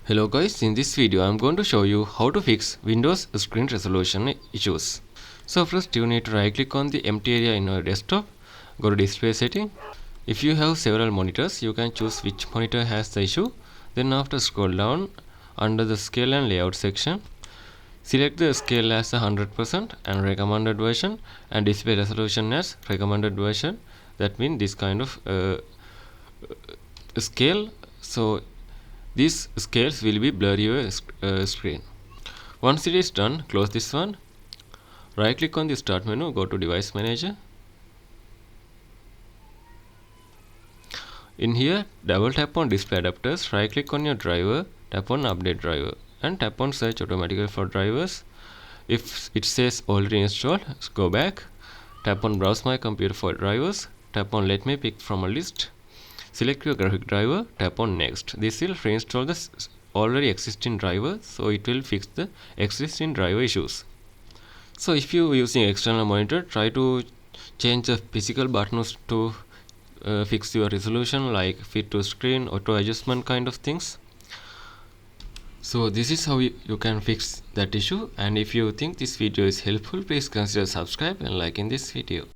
Hello guys, in this video I am going to show you how to fix Windows screen resolution issues. So first you need to right click on the empty area in your desktop, go to display setting. If you have several monitors, you can choose which monitor has the issue. Then after scroll down under the scale and layout section, select the scale as 100% and recommended version and display resolution as recommended version. That means this kind of scale. So these scales will be blur your screen. Once it is done, close this one. Right click on the start menu, go to device manager. In here, double tap on display adapters, right click on your driver, tap on update driver and tap on search automatically for drivers. If it says already installed, go back, tap on browse my computer for drivers, tap on let me pick from a list. Select your graphic driver, tap on next. This will reinstall the already existing driver, so it will fix the existing driver issues. So if you are using external monitor, try to change the physical buttons to fix your resolution, like fit to screen, auto adjustment kind of things. So this is how you can fix that issue, and if you think this video is helpful, please consider subscribe and liking this video.